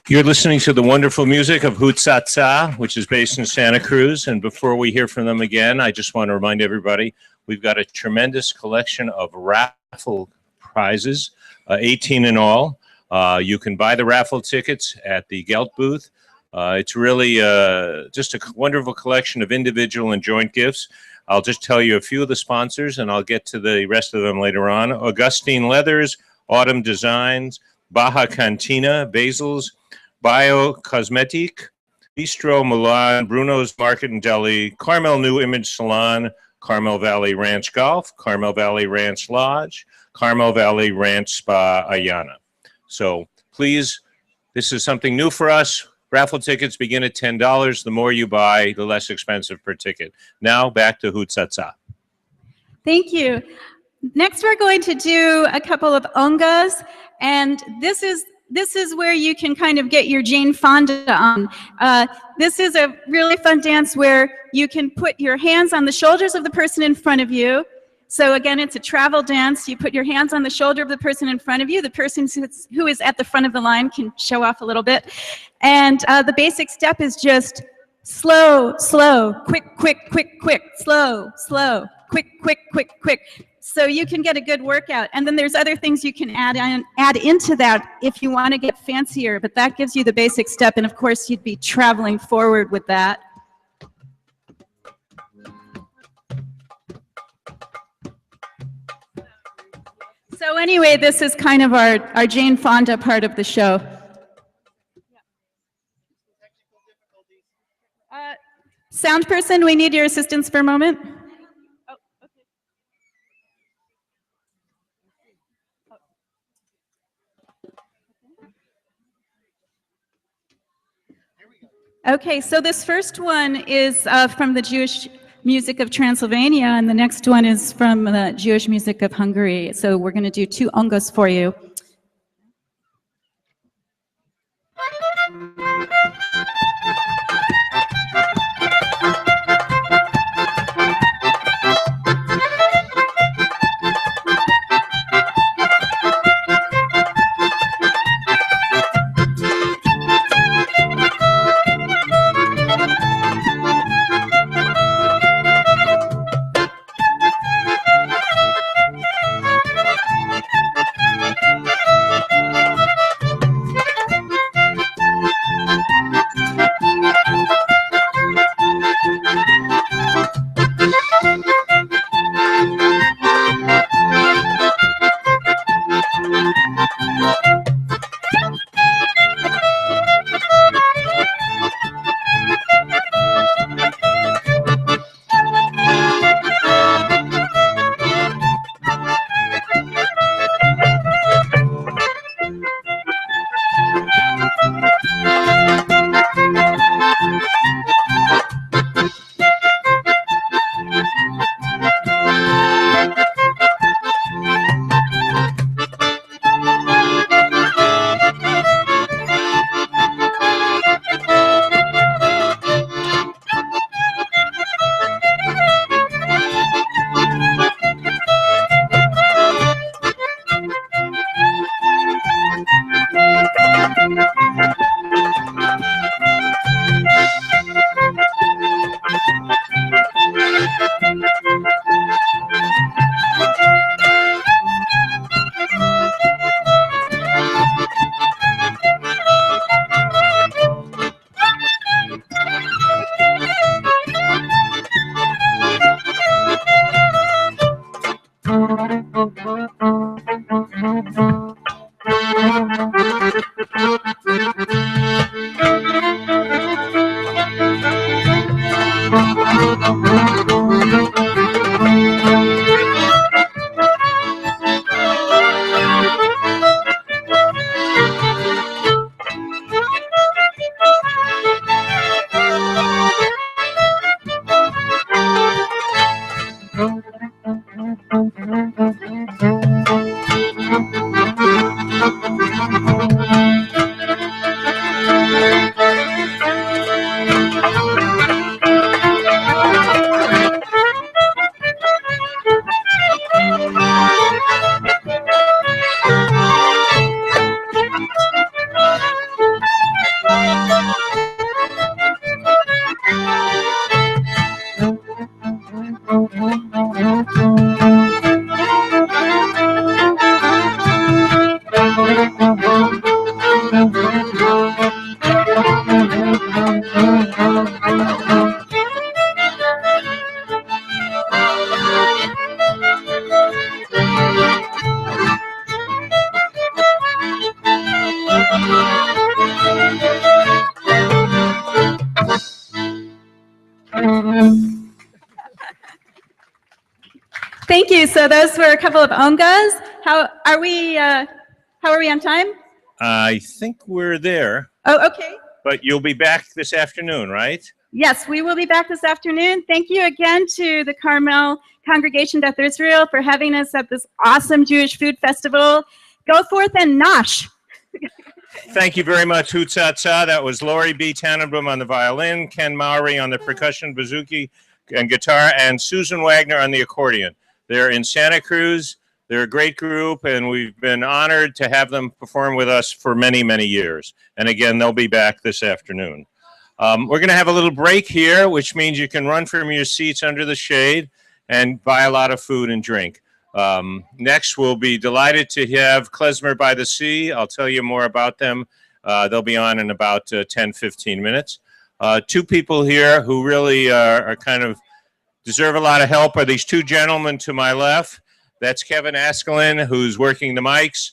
You're listening to the wonderful music of Hootsatsa, which is based in Santa Cruz. And before we hear from them again, I just want to remind everybody, we've got a tremendous collection of raffle prizes, 18 in all. You can buy the raffle tickets at the Gelt booth. It's really just a wonderful collection of individual and joint gifts. I'll just tell you a few of the sponsors, and I'll get to the rest of them later on. Augustine Leathers, Autumn Designs, Baja Cantina, Basil's, Bio Cosmetic, Bistro Milan, Bruno's Market and Deli, Carmel New Image Salon, Carmel Valley Ranch Golf, Carmel Valley Ranch Lodge, Carmel Valley Ranch Spa Ayana. So please, this is something new for us. Raffle tickets begin at $10. The more you buy, the less expensive per ticket. Now back to Hootsatsa. Thank you. Next, we're going to do a couple of ongas, and this is where you can kind of get your Jane Fonda on. This is a really fun dance where you can put your hands on the shoulders of the person in front of you. So again, it's a travel dance. You put your hands on the shoulder of the person in front of you. The person who is at the front of the line can show off a little bit. And the basic step is just slow, slow, quick, quick, quick, quick, slow, slow, quick, quick, quick, quick. So you can get a good workout. And then there's other things you can add into that if you want to get fancier, but that gives you the basic step. And of course, you'd be traveling forward with that. So anyway, this is kind of our Jane Fonda part of the show. Sound person, we need your assistance for a moment. Okay, so this first one is from the Jewish music of Transylvania, and the next one is from the Jewish music of Hungary. So we're going to do 2 ongas for you. Thank you. So those were a couple of ongas. How are we on time? I think we're there, Oh, okay. but you'll be back this afternoon, right? Yes, we will be back this afternoon. Thank you again to the Carmel Congregation Beth Israel for having us at this awesome Jewish food festival. Go forth and nosh. Thank you very much, Hutzatza. That was Lori B. Tannenbaum on the violin, Ken Mowry on the percussion, bouzouki, and guitar, and Susan Wagner on the accordion. They're in Santa Cruz. They're a great group, and we've been honored to have them perform with us for many, many years. And again, they'll be back this afternoon. We're going to have a little break here, which means you can run from your seats under the shade and buy a lot of food and drink. Next, we'll be delighted to have Klezmer by the Sea. I'll tell you more about them. They'll be on in about 10, 15 minutes. 2 people here who really are kind of deserve a lot of help are these 2 gentlemen to my left. That's Kevin Askelin, who's working the mics,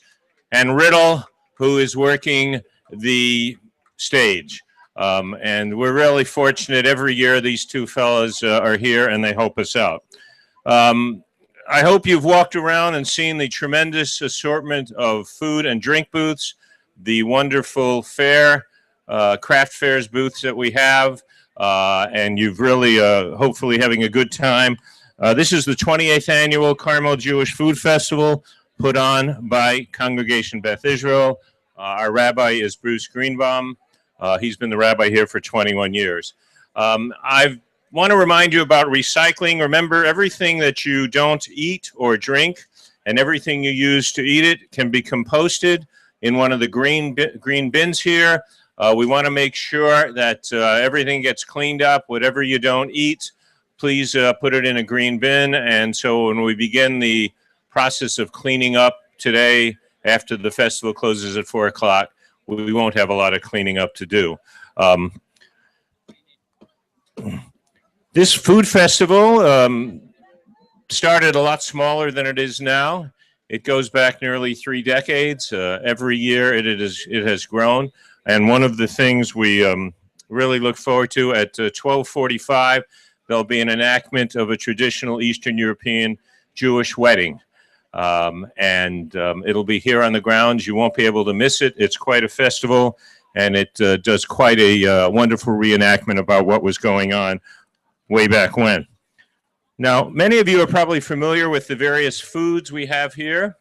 and Riddle, who is working the stage. And we're really fortunate every year these 2 fellas are here and they help us out. I hope you've walked around and seen the tremendous assortment of food and drink booths, the wonderful fair, craft fairs booths that we have, and you've really hopefully having a good time. This is the 28th annual Carmel Jewish Food Festival put on by Congregation Beth Israel. Our rabbi is Bruce Greenbaum. He's been the rabbi here for 21 years. I want to remind you about recycling. Remember, everything that you don't eat or drink and everything you use to eat it can be composted in one of the green bins here. We want to make sure that everything gets cleaned up. Whatever you don't eat, please put it in a green bin. And so when we begin the process of cleaning up today, after the festival closes at 4 o'clock, we won't have a lot of cleaning up to do. This food festival started a lot smaller than it is now. It goes back nearly 3 decades. Every year it has grown. And one of the things we really look forward to at 12:45, there'll be an enactment of a traditional Eastern European Jewish wedding. It'll be here on the grounds. You won't be able to miss it. It's quite a festival, and it does quite a wonderful reenactment about what was going on way back when. Now, many of you are probably familiar with the various foods we have here,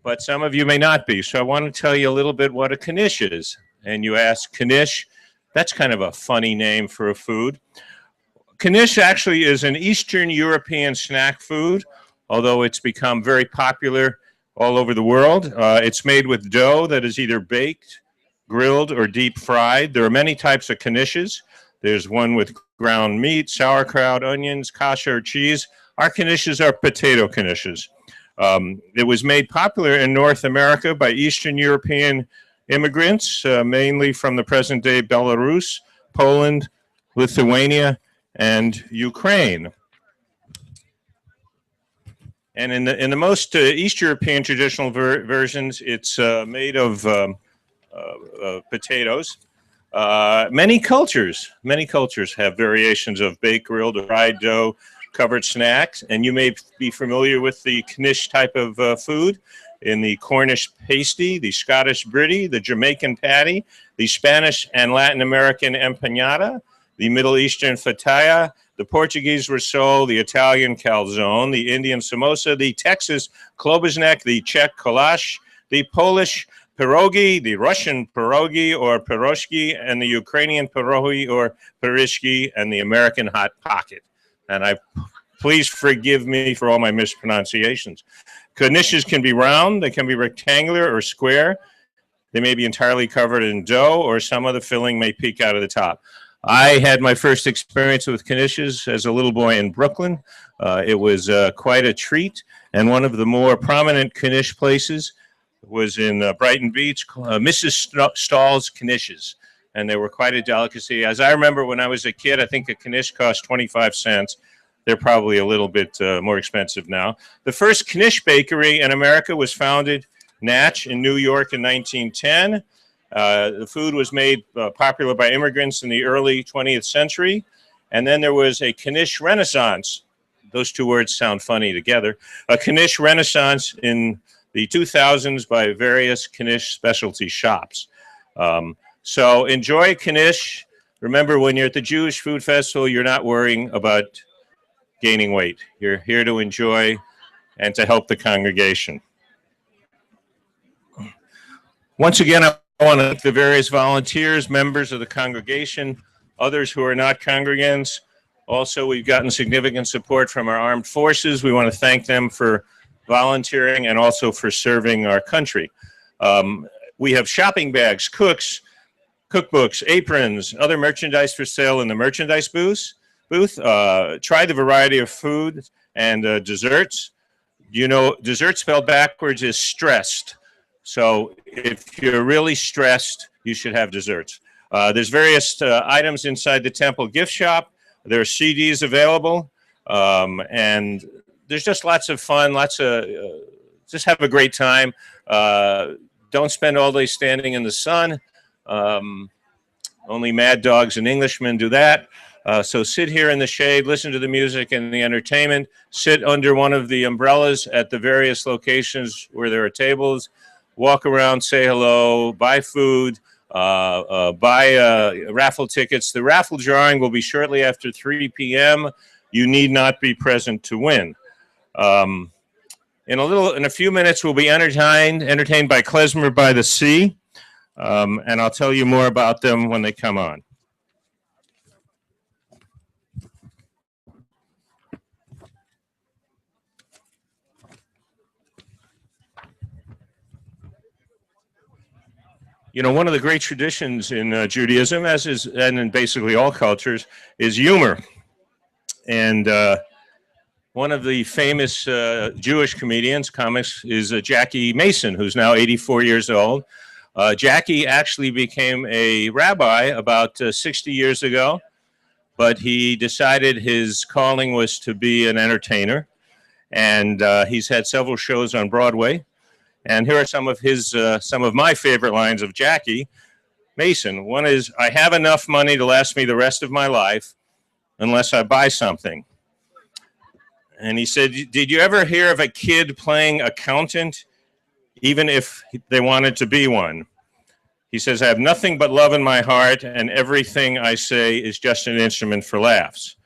but some of you may not be. So I want to tell you a little bit what a knish is. And you ask, knish, that's kind of a funny name for a food. Knish actually is an Eastern European snack food, although it's become very popular all over the world. It's made with dough that is either baked, grilled, or deep fried. There are many types of knishes. There's one with ground meat, sauerkraut, onions, kasher, cheese. Our knishes are potato knishes. It was made popular in North America by Eastern European immigrants, mainly from the present-day Belarus, Poland, Lithuania, and Ukraine. And in the most East European traditional versions, it's made of potatoes. Many cultures have variations of baked, grilled, or fried dough covered snacks, and you may be familiar with the knish type of food in the Cornish pasty, the Scottish britty, the Jamaican patty, the Spanish and Latin American empanada, the Middle Eastern fataya, the Portuguese risole, the Italian calzone, the Indian samosa, the Texas klobasnek, the Czech kolash, the Polish pierogi, the Russian pierogi or piroshki, and the Ukrainian pierogi or pirishki, and the American hot pocket. And please forgive me for all my mispronunciations. Knishes can be round, they can be rectangular or square. They may be entirely covered in dough, or some of the filling may peek out of the top. I had my first experience with knishes as a little boy in Brooklyn. It was quite a treat, and one of the more prominent knish places was in Brighton Beach, Mrs. Stahl's knishes, and they were quite a delicacy. As I remember when I was a kid, I think a knish cost 25 cents. They're probably a little bit more expensive now. The first knish bakery in America was founded Natch in New York in 1910. The food was made popular by immigrants in the early 20th century. And then there was a knish renaissance. Those two words sound funny together. A knish renaissance in the 2000s by various knish specialty shops. So enjoy knish. Remember, when you're at the Jewish Food Festival, you're not worrying about gaining weight. You're here to enjoy and to help the congregation. Once again, I want to thank the various volunteers, members of the congregation, others who are not congregants. Also, we've gotten significant support from our armed forces. We want to thank them for volunteering and also for serving our country. We have shopping bags, cookbooks, aprons, other merchandise for sale in the merchandise booth. Try the variety of food and desserts. You know, dessert spelled backwards is stressed. So if you're really stressed, you should have desserts. There's various items inside the temple gift shop. There are CDs available. And there's just lots of fun, just have a great time. Don't spend all day standing in the sun. Only mad dogs and Englishmen do that. So sit here in the shade, listen to the music and the entertainment, sit under one of the umbrellas at the various locations where there are tables, walk around, say hello, buy food. buy raffle tickets. The raffle drawing will be shortly after 3 p.m. You need not be present to win. In a few minutes, we'll be entertained by Klezmer by the Sea, and I'll tell you more about them when they come on. You know, one of the great traditions in Judaism, and in basically all cultures, is humor. And one of the famous Jewish comics, is Jackie Mason, who's now 84 years old. Jackie actually became a rabbi about 60 years ago, but he decided his calling was to be an entertainer. And he's had several shows on Broadway. And here are some of my favorite lines of Jackie Mason. One is, "I have enough money to last me the rest of my life unless I buy something." And he said, "Did you ever hear of a kid playing accountant, even if they wanted to be one?" He says, "I have nothing but love in my heart, and everything I say is just an instrument for laughs."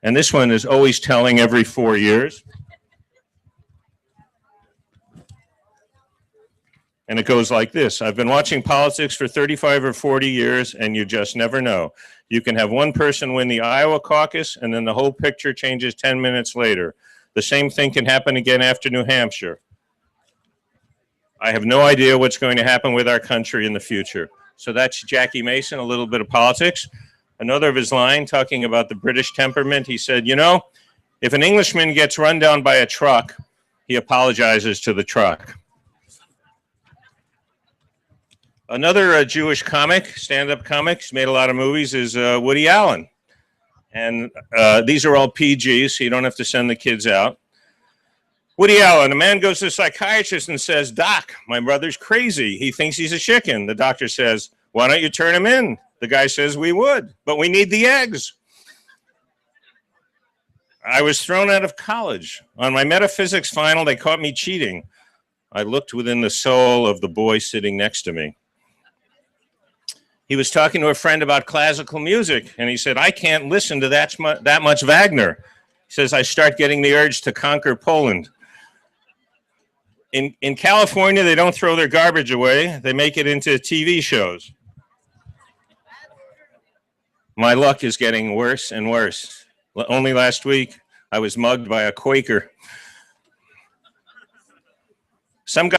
And this one is always telling every 4 years. And it goes like this: "I've been watching politics for 35 or 40 years, and you just never know. You can have one person win the Iowa caucus, and then the whole picture changes 10 minutes later. The same thing can happen again after New Hampshire. I have no idea what's going to happen with our country in the future." So that's Jackie Mason, a little bit of politics. Another of his line, talking about the British temperament, he said, "You know, if an Englishman gets run down by a truck, he apologizes to the truck." Another Jewish comic, stand-up comic, he's made a lot of movies, is Woody Allen. And these are all PG, so you don't have to send the kids out. Woody Allen: "A man goes to a psychiatrist and says, 'Doc, my brother's crazy. He thinks he's a chicken.' The doctor says, 'Why don't you turn him in?' The guy says, 'We would, but we need the eggs.' I was thrown out of college. On my metaphysics final, they caught me cheating. I looked within the soul of the boy sitting next to me." He was talking to a friend about classical music, and he said, "I can't listen to that much Wagner." He says, "I start getting the urge to conquer Poland." In California, they don't throw their garbage away. They make it into TV shows. My luck is getting worse and worse. Only last week, I was mugged by a Quaker. Some guy